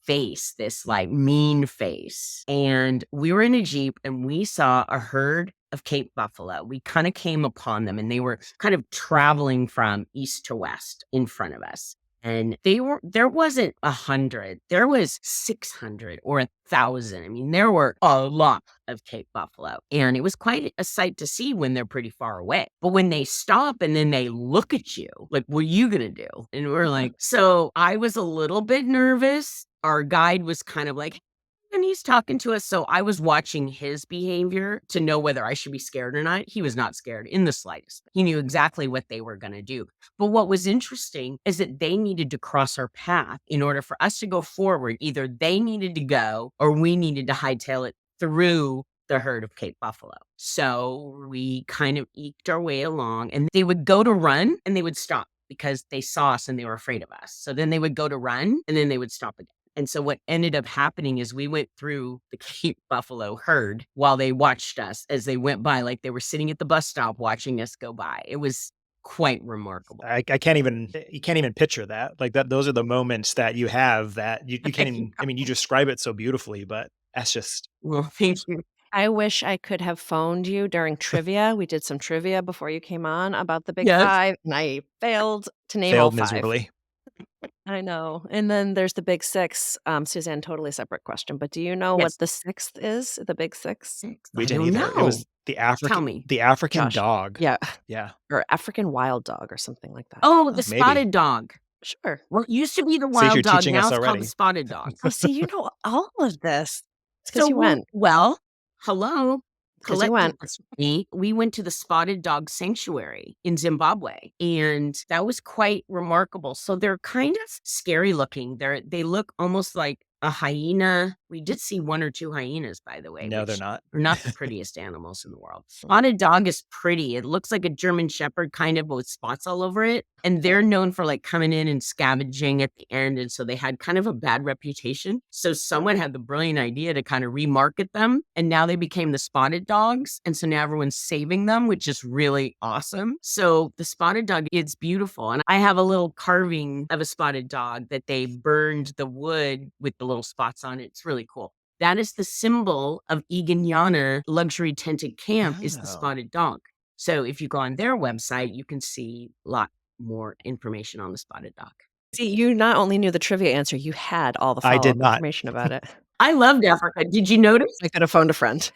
face, this mean face. And we were in a Jeep and we saw a herd of Cape buffalo. We kind of came upon them and they were kind of traveling from east to west in front of us. And there wasn't 100, there was 600 or 1,000. I mean, there were a lot of Cape buffalo. And it was quite a sight to see when they're pretty far away. But when they stop and then they look at you, like, what are you going to do? And we're like, so I was a little bit nervous. Our guide was kind of like, And he's talking to us. So I was watching his behavior to know whether I should be scared or not. He was not scared in the slightest. He knew exactly what they were going to do. But what was interesting is that they needed to cross our path in order for us to go forward. Either they needed to go or we needed to hightail it through the herd of Cape buffalo. So we kind of eked our way along, and they would go to run and they would stop because they saw us and they were afraid of us. So then they would go to run and then they would stop again. And so what ended up happening is we went through the Cape buffalo herd while they watched us as they went by, like they were sitting at the bus stop watching us go by. It was quite remarkable. I can't even, you can't even picture that. Like that, those are the moments that you have that you can't even, I mean, you describe it so beautifully, but that's just. Well, thank you. I wish I could have phoned you during trivia. We did some trivia before you came on about the Big Yes. Five, and I failed to name all Failed five. miserably. I know. And then there's the Big Six. Suzanne, totally separate question, but do you know Yes. what the sixth is? The Big Six? We I didn't don't either. It know. was the Tell me. African Josh. dog. Yeah. Yeah. Or African wild dog or something like that. Oh, the maybe. spotted dog. Sure. Well, it used to be the See, wild you're dog. teaching Now us it's called already. the spotted dog. Oh, see, you know all of this. It's because So you went. Well, hello. 'Cause you Collette went. did this with me. We went to the Spotted Dog Sanctuary in Zimbabwe, and that was quite remarkable. So they're kind of scary looking. They look almost like a hyena. We did see one or two hyenas, by the way. No, they're which not. are not the prettiest animals in the world. Spotted dog is pretty. It looks like a German Shepherd kind of with spots all over it. And they're known for like coming in and scavenging at the end. And so they had kind of a bad reputation. So someone had the brilliant idea to kind of remarket them. And now they became the spotted dogs. And so now everyone's saving them, which is really awesome. So the spotted dog, it's beautiful. And I have a little carving of a spotted dog that they burned the wood with the little spots on it. It's really cool. That is the symbol of Eganyaner Luxury Tented Camp is the Oh. spotted dog. So if you go on their website, you can see a lot more information on the spotted dog. See, you not only knew the trivia answer, you had all the I did follow-up not. information about it. I loved Africa. Did you notice? I could have phoned a friend.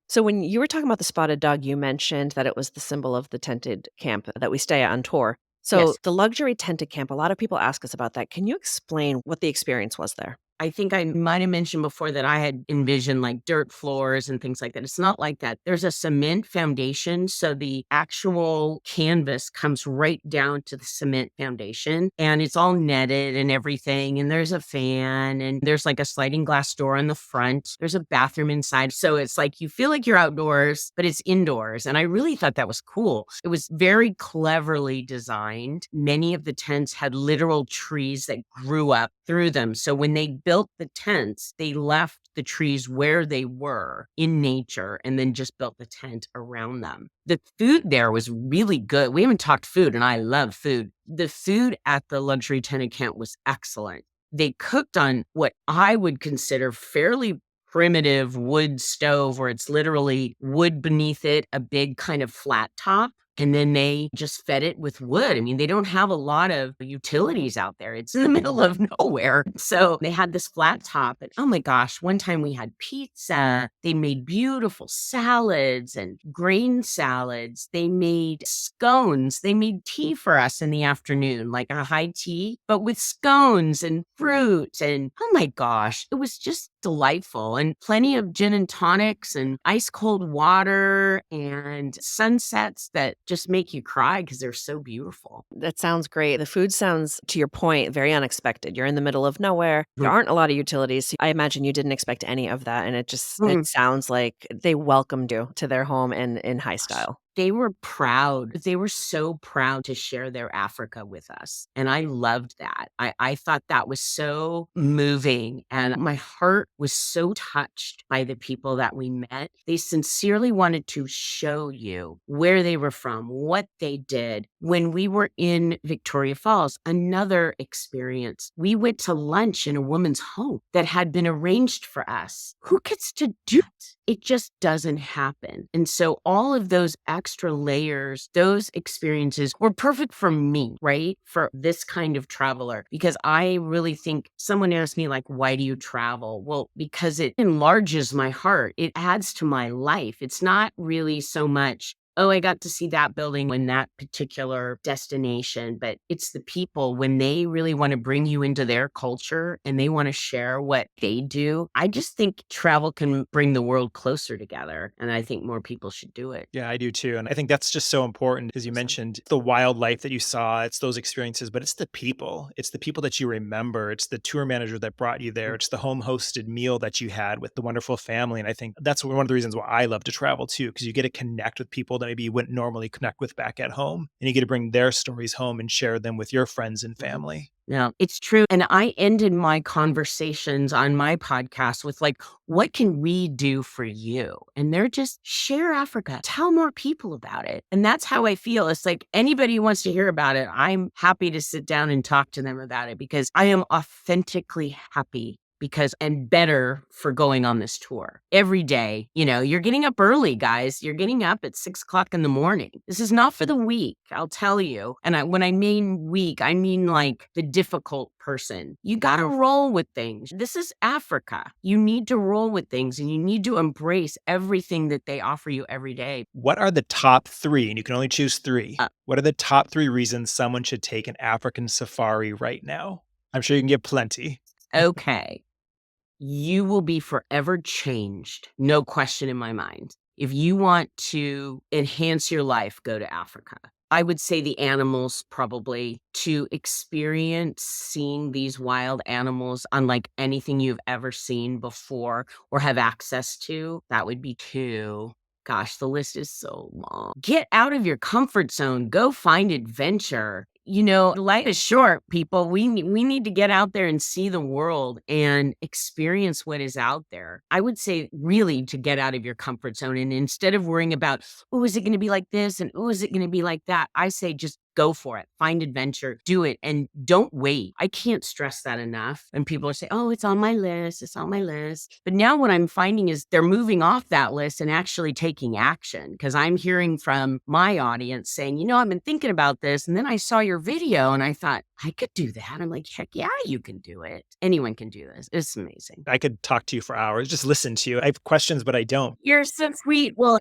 So when you were talking about the spotted dog, you mentioned that it was the symbol of the tented camp that we stay at on tour. So Yes. the luxury tented camp, a lot of people ask us about that. Can you explain what the experience was there? I think I might have mentioned before that I had envisioned like dirt floors and things like that. It's not like that. There's a cement foundation. So the actual canvas comes right down to the cement foundation and it's all netted and everything. And there's a fan and there's like a sliding glass door on the front. There's a bathroom inside. So it's like you feel like you're outdoors, but it's indoors. And I really thought that was cool. It was very cleverly designed. Many of the tents had literal trees that grew up through them. So when they built the tents, they left the trees where they were in nature and then just built the tent around them. The food there was really good. We haven't talked food, and I love food. The food at the luxury tented camp was excellent. They cooked on what I would consider fairly primitive wood stove where it's literally wood beneath it, a big kind of flat top. And then they just fed it with wood. I mean, they don't have a lot of utilities out there. It's in the middle of nowhere. So they had this flat top. And oh my gosh, one time we had pizza. They made beautiful salads and grain salads. They made scones. They made tea for us in the afternoon, like a high tea, but with scones and fruit. And oh my gosh, it was just delightful. And plenty of gin and tonics and ice cold water and sunsets that just make you cry because they're so beautiful. That sounds great. The food sounds, to your point, very unexpected. You're in the middle of nowhere. There aren't a lot of utilities. I imagine you didn't expect any of that. And it sounds like they welcomed you to their home and in high style. They were proud. They were so proud to share their Africa with us. And I loved that. I thought that was so moving. And my heart was so touched by the people that we met. They sincerely wanted to show you where they were from, what they did. When we were in Victoria Falls, another experience, we went to lunch in a woman's home that had been arranged for us. Who gets to do it? It just doesn't happen. And so all of those extra layers, those experiences were perfect for me, right? For this kind of traveler, because I really think someone asked me like, why do you travel? Well, because it enlarges my heart. It adds to my life. It's not really so much Oh, I got to see that building in that particular destination, but it's the people when they really want to bring you into their culture and they want to share what they do. I just think travel can bring the world closer together, and I think more people should do it. Yeah, I do too. And I think that's just so important, as you mentioned, the wildlife that you saw, it's those experiences, but it's the people. It's the people that you remember. It's the tour manager that brought you there. It's the home hosted meal that you had with the wonderful family. And I think that's one of the reasons why I love to travel too, because you get to connect with people that maybe you wouldn't normally connect with back at home. And you get to bring their stories home and share them with your friends and family. No, it's true. And I ended my conversations on my podcast with like, what can we do for you? And they're just share Africa, tell more people about it. And that's how I feel. It's like anybody who wants to hear about it, I'm happy to sit down and talk to them about it because I am authentically happy because and better for going on this tour every day. You're getting up early, guys. You're getting up at 6 o'clock in the morning. This is not for the weak, I'll tell you. And when I mean weak, I mean like the difficult person. You got to roll with things. This is Africa. You need to roll with things and you need to embrace everything that they offer you every day. What are the top three, and you can only choose three, what are the top three reasons someone should take an African safari right now? I'm sure you can give plenty. Okay. You will be forever changed. No question in my mind. If you want to enhance your life, go to Africa. I would say the animals probably to experience seeing these wild animals unlike anything you've ever seen before or have access to. That would be two. Gosh, the list is so long. Get out of your comfort zone. Go find adventure. Life is short, people. We need to get out there and see the world and experience what is out there. I would say really to get out of your comfort zone. And instead of worrying about, oh, is it going to be like this? And oh, is it going to be like that? I say just go for it. Find adventure. Do it. And don't wait. I can't stress that enough. And people are saying, oh, it's on my list. It's on my list. But now what I'm finding is they're moving off that list and actually taking action because I'm hearing from my audience saying, I've been thinking about this. And then I saw your video and I thought, I could do that. I'm like, heck yeah, you can do it. Anyone can do this. It's amazing. I could talk to you for hours, just listen to you. I have questions, but I don't. You're so sweet. Well,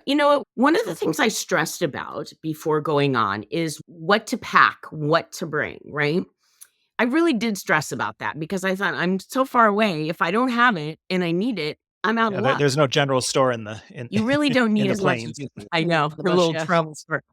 one of the things I stressed about before going on is what to pack, what to bring, right? I really did stress about that because I thought I'm so far away. If I don't have it and I need it, I'm out of luck. There's no general store in You really don't need the as much plains. as you think. I know, the little travel store.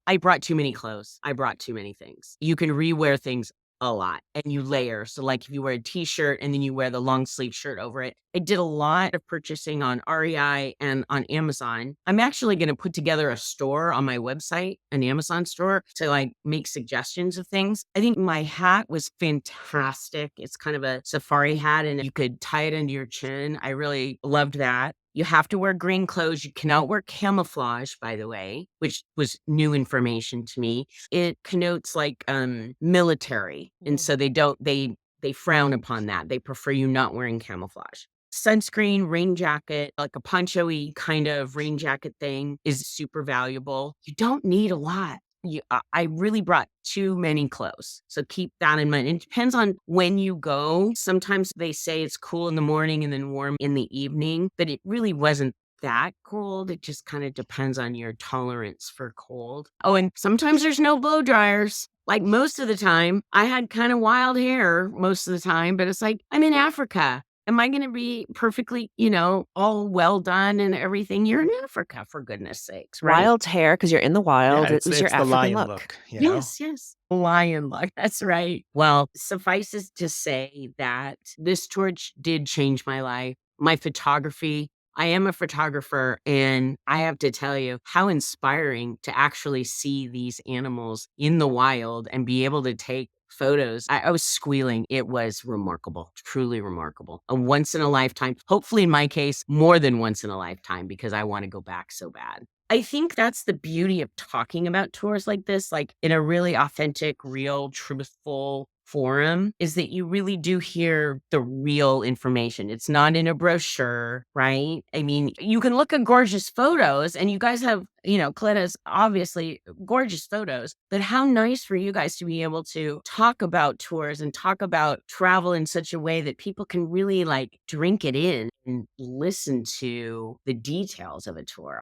I brought too many clothes. I brought too many things. You can rewear things a lot and you layer. So like if you wear a t-shirt and then you wear the long sleeve shirt over it. I did a lot of purchasing on REI and on Amazon. I'm actually going to put together a store on my website, an Amazon store to like make suggestions of things. I think my hat was fantastic. It's kind of a safari hat and you could tie it under your chin. I really loved that. You have to wear green clothes. You cannot wear camouflage, by the way, which was new information to me. It connotes like military. And so they frown upon that. They prefer you not wearing camouflage. Sunscreen, rain jacket, like a poncho-y kind of rain jacket thing is super valuable. You don't need a lot. I really brought too many clothes. So keep that in mind. It depends on when you go. Sometimes they say it's cool in the morning and then warm in the evening, but it really wasn't that cold. It just kind of depends on your tolerance for cold. Oh, and sometimes there's no blow dryers. Like most of the time, I had kind of wild hair most of the time, but it's like, I'm in Africa. Am I going to be perfectly, all well done and everything? You're in Africa, for goodness sakes, right? Wild hair, because you're in the wild. Yeah, It was your the African lion look. Yes. Lion luck. That's right. Well, suffices to say that this tour did change my life. My photography. I am a photographer, and I have to tell you how inspiring to actually see these animals in the wild and be able to take photos. I was squealing. It was remarkable, truly remarkable. A once in a lifetime, hopefully in my case, more than once in a lifetime, because I want to go back so bad. I think that's the beauty of talking about tours like this, like in a really authentic, real, truthful forum, is that you really do hear the real information. It's not in a brochure, right? I mean, you can look at gorgeous photos and you guys have, Collette has obviously gorgeous photos, but how nice for you guys to be able to talk about tours and talk about travel in such a way that people can really like drink it in and listen to the details of a tour.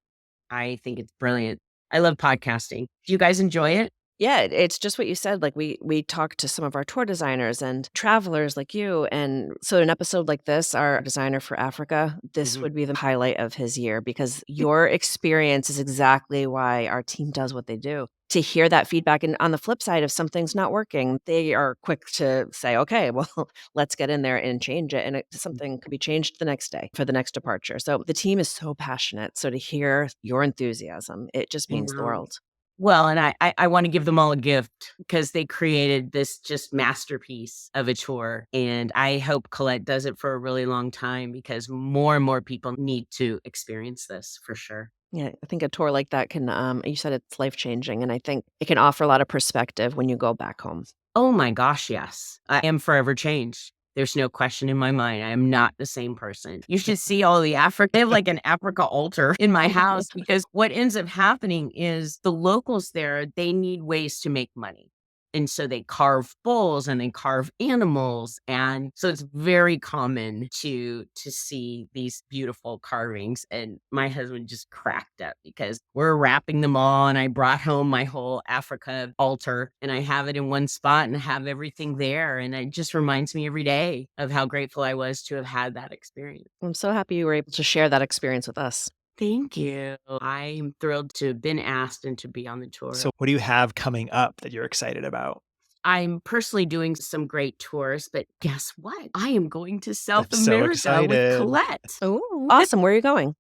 I think it's brilliant. I love podcasting. Do you guys enjoy it? Yeah, it's just what you said. Like we talked to some of our tour designers and travelers like you. And so an episode like this, our designer for Africa, this would be the highlight of his year because your experience is exactly why our team does what they do. To hear that feedback, and on the flip side, if something's not working, they are quick to say, okay, well, let's get in there and change it. And something could be changed the next day for the next departure. So the team is so passionate. So to hear your enthusiasm, it just I means the know. world. Well, and I want to give them all a gift because they created this just masterpiece of a tour. And I hope Collette does it for a really long time because more and more people need to experience this for sure. Yeah, I think a tour like that can, you said it's life-changing, and I think it can offer a lot of perspective when you go back home. Oh my gosh, yes. I am forever changed. There's no question in my mind. I am not the same person. You should see all the Africa. I have like an Africa altar in my house because what ends up happening is the locals there, they need ways to make money. And so they carve bulls and they carve animals. And so it's very common to see these beautiful carvings. And my husband just cracked up because we're wrapping them all. And I brought home my whole Africa altar and I have it in one spot and have everything there. And it just reminds me every day of how grateful I was to have had that experience. I'm so happy you were able to share that experience with us. Thank you. I'm thrilled to have been asked and to be on the tour. So, what do you have coming up that you're excited about? I'm personally doing some great tours, but guess what? I am going to South I'm so America with excited. Collette. Oh, awesome. Where are you going?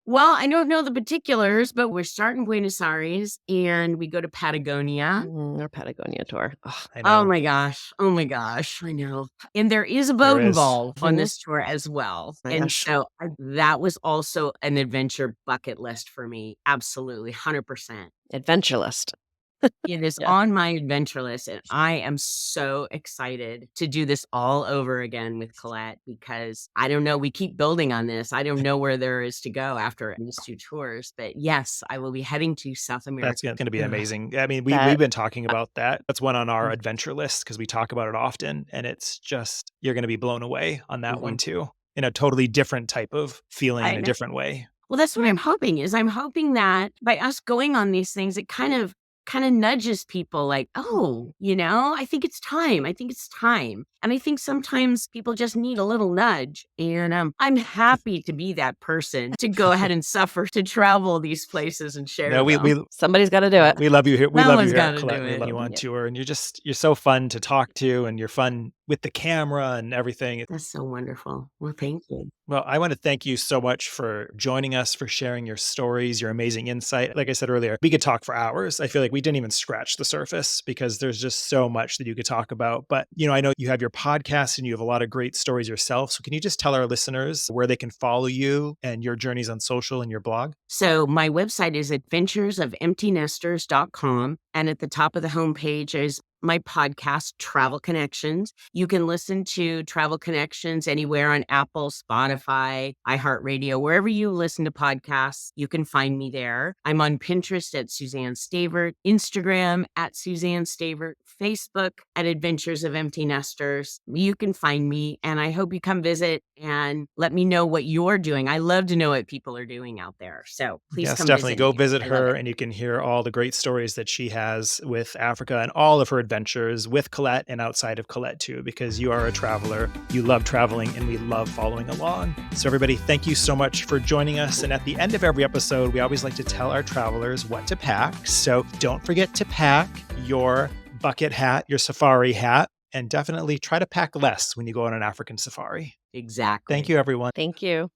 Well, I don't know the particulars, but we're starting Buenos Aires and we go to Patagonia. Our Patagonia tour. Oh, I know. Oh my gosh. Oh my gosh. I know. And there is a There boat is. involved on Mhm. this tour as well. My And gosh. so that was also an adventure bucket list for me. Absolutely. 100%. Adventure list. It is Yeah. on my adventure list, and I am so excited to do this all over again with Collette because I don't know, we keep building on this. I don't know where there is to go after these 2 tours, but yes, I will be heading to South America. That's going to be Ugh. amazing. I mean, we've That- been talking about that. That's one on our Mm. adventure list because we talk about it often. And it's just, you're going to be blown away on that one too, in a totally different type of feeling, I in a know. different way. Well, that's what I'm hoping is I'm hoping that by us going on these things, it kind of nudges people like, oh, I think it's time. I think it's time. And I think sometimes people just need a little nudge. And I'm happy to be that person to go ahead and suffer to travel these places and share No, them. Somebody's got to do it. we love you here. We love Someone's you here, gotta Collette. do We it. love you on Yeah. tour, and you're so fun to talk to, and you're fun with the camera and everything. That's so wonderful. Well, thank you. Well, I want to thank you so much for joining us, for sharing your stories, your amazing insight. Like I said earlier, we could talk for hours. I feel like we didn't even scratch the surface because there's just so much that you could talk about. But, I know you have your podcast and you have a lot of great stories yourself. So can you just tell our listeners where they can follow you and your journeys on social and your blog? So my website is adventuresofemptynesters.com. And at the top of the homepage is my podcast, Travel Connections. You can listen to Travel Connections anywhere on Apple, Spotify, iHeartRadio, wherever you listen to podcasts, you can find me there. I'm on Pinterest at Suzanne Stavert, Instagram at Suzanne Stavert, Facebook at Adventures of Empty Nesters. You can find me, and I hope you come visit and let me know what you're doing. I love to know what people are doing out there. So please Yes, come definitely go me. visit I love her, it. and you can hear all the great stories that she has with Africa and all of her adventures with Collette and outside of Collette too, because you are a traveler, you love traveling, and we love following along. So everybody, thank you so much for joining us. And at the end of every episode, we always like to tell our travelers what to pack. So don't forget to pack your bucket hat, your safari hat, and definitely try to pack less when you go on an African safari. Exactly. Thank you, everyone. Thank you.